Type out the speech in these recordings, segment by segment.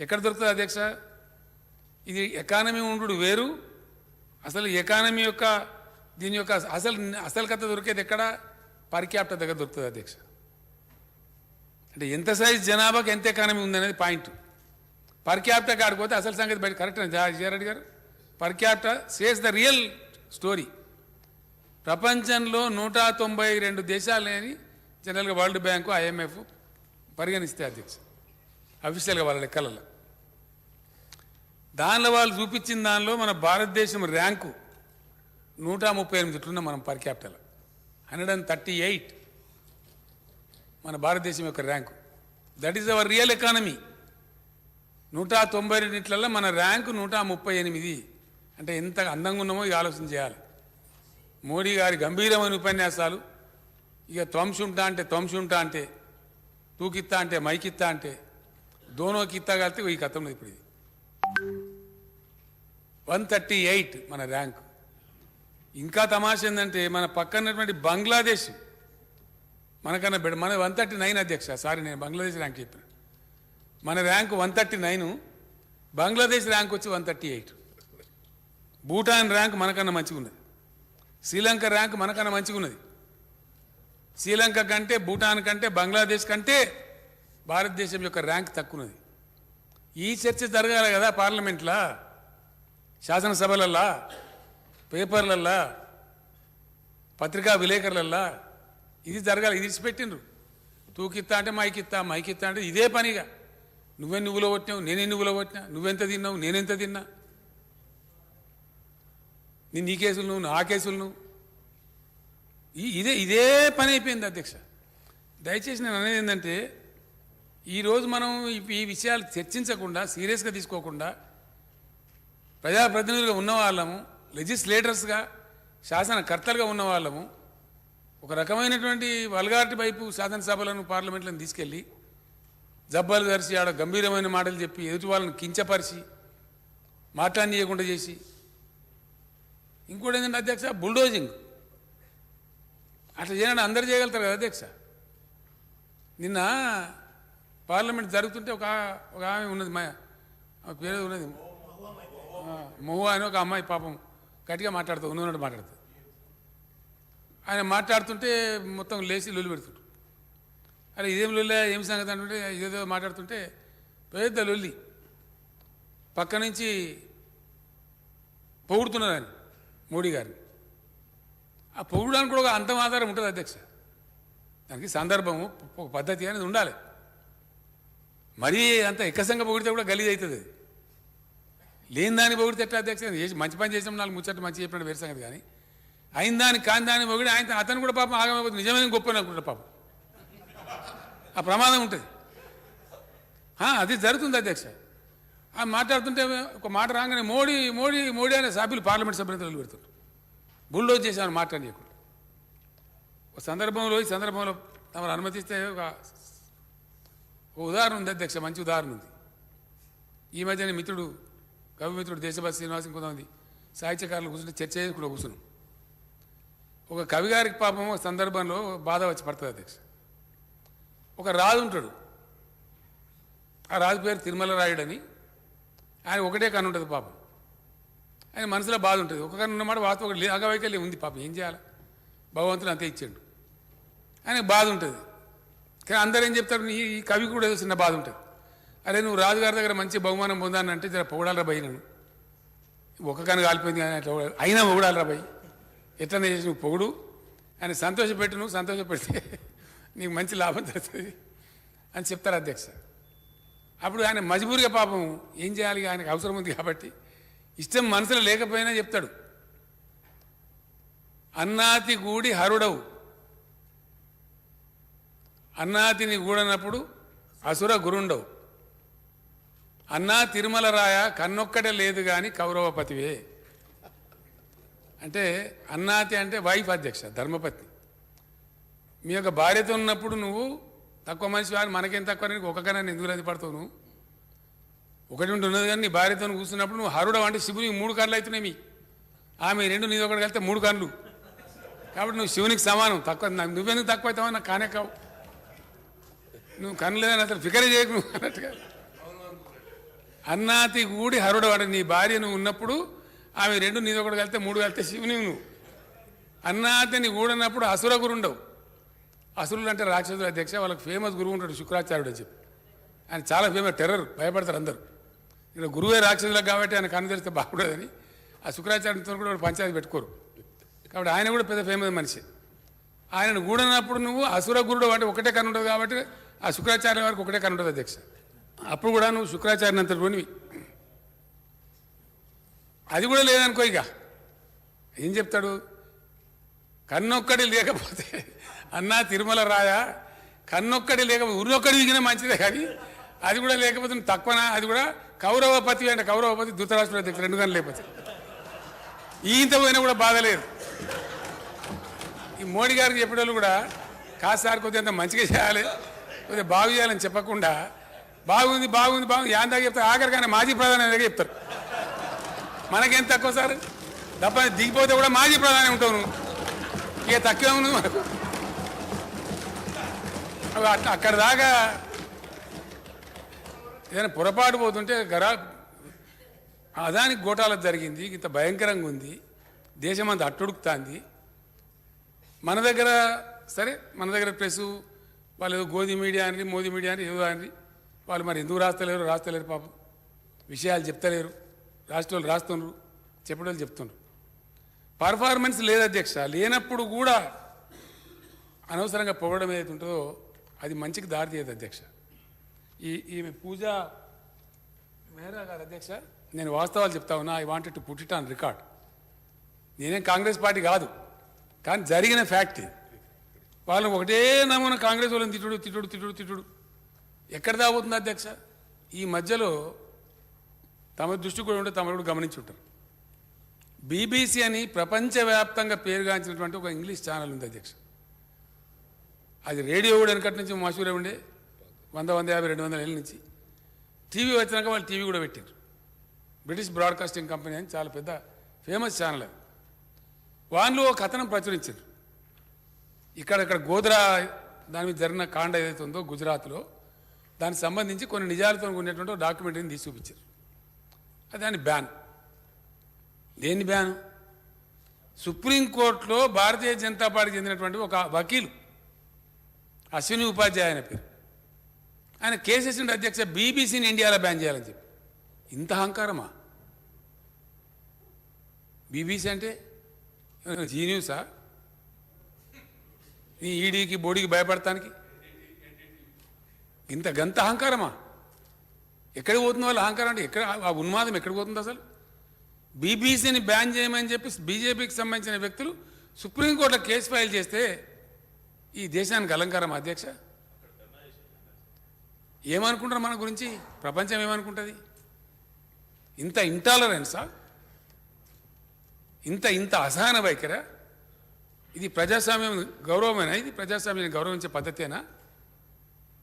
ఎక్కడ దొరుకుతుంది అధ్యక్ష? ఇది ఎకానమీ ఉండు వేరు. అసలు ఎకానమీ యొక్క దీని యొక్క అసలు కథ దొరికేది ఎక్కడ? పర్ క్యాపిటల్ దగ్గర దొరుకుతుంది అధ్యక్ష. అంటే ఎంత సైజ్ జనాభాకి ఎంత ఎకానమీ ఉందనేది పాయింట్. పర్ క్యాపిటల్ కాడిపోతే అసలు సంగతి బయట కరెక్ట్ జయారెడ్డి గారు. Per capital says the real story. ప్రపంచంలో 192 దేశాలని జనరల్గా వరల్డ్ బ్యాంకు IMF పరిగణిస్తే అధ్యక్ష అఫీషియల్గా వాళ్ళ లెక్కలలో. దానిలో వాళ్ళు చూపించిన దానిలో మన భారతదేశం ర్యాంకు 138 ఉన్నాం మనం పర్ క్యాపిటల్. 138 మన భారతదేశం యొక్క rank. That is our real economy. 192 మన ర్యాంకు 138. అంటే ఎంత అందంగా ఉన్నామో ఇక ఆలోచన చేయాలి. మోడీ గారి గంభీరమైన ఉపన్యాసాలు, ఇక త్వంశుంటా అంటే త్వంశుంటా అంటే, తూకిత్తా అంటే మైకిత్తా అంటే, దోనో కిత్తా కలితే ఈ కథంలో ఇప్పుడు ఇది 138 మన ర్యాంకు. ఇంకా తమాష ఏంటంటే మన పక్కనటువంటి బంగ్లాదేశ్ మనకన్నా మన 139 అధ్యక్ష. సారీ, నేను బంగ్లాదేశ్ ర్యాంక్ చెప్పాను. మన ర్యాంకు 139, బంగ్లాదేశ్ ర్యాంక్ వచ్చి 138. భూటాన్ ర్యాంక్ మనకన్నా మంచిగా ఉన్నది. శ్రీలంక ర్యాంక్ మనకన్నా మంచిగా ఉన్నది. శ్రీలంక కంటే, భూటాన్ కంటే, బంగ్లాదేశ్ కంటే భారతదేశం యొక్క ర్యాంక్ తక్కువ ఉన్నది. ఈ చర్చ జరగాలి కదా పార్లమెంట్లో, శాసనసభలల్లా, పేపర్లల్లా, పత్రికా విలేకరులల్లా. ఇది జరగాలి. ఇది ఇచ్చిపెట్టిండ్రు. తూకిత్తా అంటే మైకిత్తా, మైకిత్తా అంటే ఇదే పనిగా. నువ్వెన్ని నువ్వులో కొట్టినావు, నేనెన్ని నువ్వులో కొట్టినా, నువ్వెంత తిన్నావు, నేనెంత తిన్నా, నీ కేసులు నువ్వు, నా కేసులు నువ్వు. ఇదే పని అయిపోయింది అధ్యక్ష. దయచేసి నేను అనేది ఏంటంటే, ఈరోజు మనం ఈ విషయాలు చర్చించకుండా, సీరియస్గా తీసుకోకుండా, ప్రజాప్రతినిధులుగా ఉన్నవాళ్ళము, లెజిస్లేటర్స్గా, శాసనకర్తలుగా ఉన్నవాళ్ళము, ఒక రకమైనటువంటి వల్గారిటీ వైపు శాసనసభలను, పార్లమెంట్లను తీసుకెళ్ళి జబ్బాలు ధరిచి ఆడ గంభీరమైన మాటలు చెప్పి ఎదుటి వాళ్ళని కించపరిచి మాట్లాడనీయకుండా చేసి, ఇంకోటి ఏంటంటే అధ్యక్ష బుల్డోజింగ్. అట్లా చేయాలని అందరు చేయగలుగుతారు కదా అధ్యక్ష. నిన్న పార్లమెంట్ జరుగుతుంటే ఒక ఆమె ఉన్నది, మా పేరు ఉన్నది మహువా అని ఒక అమ్మాయి, పాపం గట్టిగా మాట్లాడుతూ ఉన్నట్టు మాట్లాడుతుంది. ఆయన మాట్లాడుతుంటే మొత్తం లేచి లొల్లి పెడుతుంటారు. అరే ఇదేం లొల్లి, ఏం సంగతి అంటుంటే ఇదేదో మాట్లాడుతుంటే పెద్ద లొల్లి. పక్క నుంచి పొగుడుతున్నారు ఆయన మోడీ గారిని. ఆ పొగడానికి కూడా ఒక అంతం ఆధారం ఉంటుంది అధ్యక్ష. దానికి సందర్భము, ఒక పద్ధతి అనేది ఉండాలి. మరీ అంత ఎక్కసంగా పొగిడితే కూడా గలీజ్ అవుతుంది. అది లేని దాన్ని పొగిడితే ఎట్లా అధ్యక్ష? మంచి పని చేసినాం, 4 ముచ్చట్లు మంచి చెప్పినట్టు వేరే సంగతి. కానీ అయిన దాన్ని కాని దాన్ని పొగిడి అతను కూడా పాపం ఆగమైపోతుంది. నిజమైన గొప్ప అనుకుంటారు పాపం. ఆ ప్రమాదం ఉంటుంది. అది జరుగుతుంది అధ్యక్ష. మాట్లాడుతుంటే ఒక మాట రాగానే మోడీ మోడీ మోడీ అనే సభ్యులు, పార్లమెంట్ సభ్యులు పెడుతుంటారు. బుల్డోజ్ చేశాను మాట్లాడలేకుండా. ఒక సందర్భంలో, ఈ సందర్భంలో తమరు అనుమతిస్తే ఒక ఉదాహరణ ఉంది అధ్యక్ష, మంచి ఉదాహరణ ఉంది. ఈ మధ్యన మిత్రుడు, కవి మిత్రుడు దేశభక్తి శ్రీనివాస్, కొంతమంది సాహిత్యకారులు కూర్చుంటే చర్చ చేసి కూడా కూర్చున్నాం. ఒక కవి గారికి పాపం ఒక సందర్భంలో బాధ వచ్చి పడుతుంది అధ్యక్ష. ఒక రాజు ఉంటాడు. ఆ రాజు పేరు తిరుమల రాయుడని. ఆయన ఒకటే కన్ను ఉంటుంది పాపం. ఆయన మనసులో బాధ ఉంటుంది. ఒక కన్ను ఉన్నమాట వాస్తవం అగవైకల్యం ఉంది పాపం. ఏం చేయాలి, భగవంతుడు అంతే ఇచ్చాడు. ఆయనకు బాధ ఉంటుంది. కానీ అందరూ ఏం చెప్తారు, ఈ కవి కూడా ఏదో చిన్న బాధ ఉంటుంది. అరే నువ్వు రాజుగారి దగ్గర మంచి బహుమానం పొందానంటే జర పొగడాలరా భయ్, నన్ను ఒక కన్ను కాలిపోయింది కానీ అట్లా అయినా పొగడాలరా భయ్, ఎట్లనే చేసి నువ్వు పొగుడు, ఆయన సంతోషపెట్టు, నువ్వు సంతోషపెడితే నీకు మంచి లాభం జరుగుతుంది అని చెప్తారు అధ్యక్ష. అప్పుడు ఆయన మజబూరిగా పాపం ఏం చేయాలి, ఆయనకు అవసరం ఉంది కాబట్టి ఇష్టం మనసులో లేకపోయినా చెప్తాడు, అన్నాతి గూడి హరుడవు, అన్నాతిని గూడనప్పుడు అసుర గురుండవు, అన్నా తిరుమల రాయ కన్నొక్కటే లేదు కానీ కౌరవపతివే. అంటే అన్నాతి అంటే వైఫ్ అధ్యక్ష, ధర్మపత్ని. మీ యొక్క భార్యతో ఉన్నప్పుడు నువ్వు తక్కువ మనిషి వారు, మనకేం తక్కువ, ఒక కన్నా ఎందుకు రద్దు పడతావు, నువ్వు ఒకటి ఉన్నది కానీ నీ భార్యతో కూర్చున్నప్పుడు నువ్వు హరుడవు. అంటే శివునికి 3 కళ్ళు అవుతున్నాయి, మీ ఆమె 2 నీది ఒకటి కలిస్తే 3 కళ్ళు. కాబట్టి నువ్వు శివునికి సమానం. తక్కువ నువ్వెందుకు తక్కువ అవుతావా, నాకు కానే కావు, నువ్వు కన్ను లేదని అసలు ఫికరే చేయకు నువ్వు అన్నట్టుగా. అన్నాతి గూడి హరుడు వాడు. నీ భార్య నువ్వు ఉన్నప్పుడు ఆమె 2 నీది ఒకటి కలిస్తే 3 కలిస్తే శివుని నువ్వు. అన్నాతిని కూడనప్పుడు అసుర గురు ఉండవు. అసురులు అంటే రాక్షసులు అధ్యక్ష. వాళ్ళకి ఫేమస్ గురువు ఉంటాడు శుక్రాచార్యుడు అని చెప్పి. ఆయన చాలా ఫేమస్, టెర్రర్, భయపడతారు అందరూ. ఇక్కడ గురువే రాక్షసులకు కాబట్టి ఆయన కన్ను తెరిస్తే బాగుండదని ఆ శుక్రాచార్యుడితో కూడా వాడు పంచాయతీ పెట్టుకోరు. కాబట్టి ఆయన కూడా పెద్ద ఫేమస్ మనిషి. ఆయనను కూడనప్పుడు నువ్వు అసుర గురుడు అంటే ఒకటే కన్ను ఉంటుంది కాబట్టి ఆ శుక్రాచార్య వారికి ఒకటే కన్ను ఉంటుంది అధ్యక్ష. అప్పుడు కూడా నువ్వు శుక్రాచార్యని అంత రోనివి. అది కూడా లేదనుకో, ఇక ఏం చెప్తాడు? కన్నొక్కడి లేకపోతే అన్నా తిరుమల రాయ, కన్నొక్కడి లేకపోతే ఉరినొక్కడి విగిన మంచిదే, కానీ అది కూడా లేకపోతే నువ్వు తక్కువనా? అది కూడా కౌరవపతి అంటే కౌరవపతి ధృతరాష్ట్రుడు అధ్యక్షుడు 2 గంటలు లేకపోతే ఈంత పోయినా కూడా బాధ లేదు. ఈ మోడీ గారికి చెప్పేటోళ్ళు కూడా కాదు సార్ కొద్దిగా అంత మంచిగా చేయాలి, కొద్దిగా బాగు చేయాలని చెప్పకుండా బాగుంది బాగుంది బాగుంది యాందాక చెప్తారు. ఆఖరికైనా మాజీ ప్రధాని దగ్గర చెప్తారు. మనకేం తక్కువ సార్? తప్ప దిగిపోతే కూడా మాజీ ప్రధాని ఉంటావు నువ్వు, ఇక తక్కువ ఉంది మనకు. అక్కడ దాకా ఏదైనా పొరపాటు పోతుంటే అదానికి గోటాలకు జరిగింది, ఇంత భయంకరంగా ఉంది, దేశమంతా అట్టుడుకుతాంది. మన దగ్గర సరే, మన దగ్గర ప్రెస్ వాళ్ళు ఏదో గోధి మీడియా అని మోదీ మీడియా అని ఏదో అని వాళ్ళు మరి ఎందుకు రాస్తలేరు పాపం, విషయాలు చెప్తలేరు. రాష్ట్రాలు రాస్తున్నారు, చెప్పేవాళ్ళు చెప్తున్నారు. పర్ఫార్మెన్స్ లేదు అధ్యక్ష. లేనప్పుడు కూడా అనవసరంగా పొగడం ఏదైతే ఉంటుందో అది మంచికి దారి తీయదు అధ్యక్ష. ఈమె పూజ మేరా గారు అధ్యక్ష, నేను వాస్తవాలు చెప్తా ఉన్నా. I wanted to put it on record. నేనేం కాంగ్రెస్ పార్టీ కాదు, కానీ జరిగిన ఫ్యాక్ట్. వాళ్ళని ఒకటే నమూనా కాంగ్రెస్ వాళ్ళని తిట్టుడు ఎక్కడ దాగుతుంది అధ్యక్ష? ఈ మధ్యలో తమ దృష్టి కూడా ఉంటే తమరు కూడా గమనించి ఉంటారు. బీబీసీ అని ప్రపంచవ్యాప్తంగా పేరుగాంచినటువంటి ఒక ఇంగ్లీష్ ఛానల్ ఉంది అధ్యక్ష. అది రేడియో కూడా వెనకటి నుంచి మషూరే ఉండే, 100, 150, 200 ఏళ్ళ నుంచి. టీవీ వచ్చినాక వాళ్ళు టీవీ కూడా పెట్టారు. బ్రిటిష్ బ్రాడ్కాస్టింగ్ కంపెనీ అని చాలా పెద్ద ఫేమస్ ఛానల్ అది. వాళ్ళు ఒక కథనం ప్రచురించారు. ఇక్కడ గోద్రా దాని మీద జరిగిన కాండ ఏదైతే ఉందో గుజరాత్లో, దానికి సంబంధించి కొన్ని నిజాలతో ఉన్నటువంటి డాక్యుమెంటరీని తీసి చూపించారు. అది దాని బ్యాన్. దేని బ్యాన్? సుప్రీంకోర్టులో భారతీయ జనతా పార్టీకి చెందినటువంటి ఒక వకీలు అశ్విని ఉపాధ్యాయ అనే పేరు, ఆయన కేసేసిన అధ్యక్ష బీబీసీని ఇండియాలో బ్యాన్ చేయాలని చెప్పి. ఇంత అహంకారమా? బీబీసీ అంటే జీ న్యూసా? నీ ఈడీకి బోడీకి భయపడటానికి గంత అహంకారమా? ఎక్కడికి పోతుంది వాళ్ళ అహంకారం? అంటే ఎక్కడ ఆ ఉన్మాదం ఎక్కడికి పోతుంది అసలు? బీబీసీని బ్యాన్ చేయమని చెప్పి బీజేపీకి సంబంధించిన వ్యక్తులు సుప్రీంకోర్టులో కేసు ఫైల్ చేస్తే ఈ దేశానికి అలంకారం అధ్యక్ష. ఏమనుకుంటారు మన గురించి? ప్రపంచం ఏమనుకుంటుంది? ఇంత ఇంటాలరెన్సా? ఇంత అసహన వైఖరా? ఇది ప్రజాస్వామ్యం గౌరవమేనా? ఇది ప్రజాస్వామ్యాన్ని గౌరవించే పద్ధతేనా?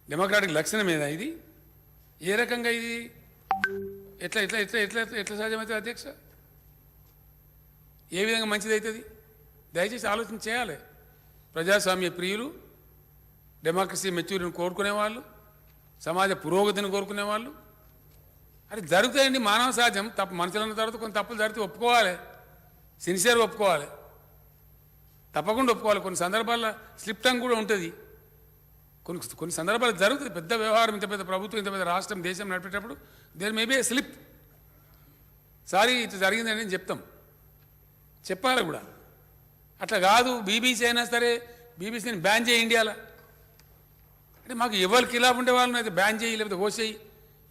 డెమోక్రాటిక్ లక్షణమేనా ఇది? ఏ రకంగా ఇది ఎట్లా ఎట్లా ఎట్లా ఎట్లా ఎట్లా సాధ్యమవుతుంది అధ్యక్ష? ఏ విధంగా మంచిది అవుతుంది? దయచేసి ఆలోచన చేయాలి. ప్రజాస్వామ్య ప్రియులు, డెమోక్రసీ మెచ్యూరిటీని కోరుకునేవాళ్ళు, సమాజ పురోగతిని కోరుకునేవాళ్ళు, అది జరుగుతాయండి, మానవ సహజం. మనుషులు అన్న తర్వాత కొన్ని తప్పులు జరిగితే ఒప్పుకోవాలి, సిన్సియర్గా ఒప్పుకోవాలి, తప్పకుండా ఒప్పుకోవాలి. కొన్ని సందర్భాల్లో స్లిప్ టంగ్ కూడా ఉంటుంది. కొన్ని సందర్భాలు జరుగుతుంది. పెద్ద వ్యవహారం, ఇంత పెద్ద ప్రభుత్వం, ఇంత పెద్ద రాష్ట్రం, దేశం నడిపేటప్పుడు there maybe a slip. Sorry ఇట్లా జరిగిందని నేను చెప్తాం, చెప్పాలి కూడా. అట్లా కాదు బీబీసీ అయినా సరే బీబీసీని బ్యాన్ చేయి ఇండియాలో అంటే మాకు ఎవరికి ఇలా ఉండే వాళ్ళని అయితే బ్యాన్ చేయి, లేకపోతే ఓసేయి,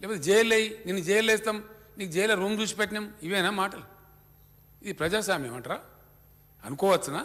లేకపోతే జైలు వేయి, నిన్ను జైలు వేస్తాం, నీకు జైల్లో రూమ్ చూసి పెట్టినాం. ఇవేనా మాటలు? ఇది ప్రజాస్వామ్యం అంటారా? అనుకోవచ్చునా?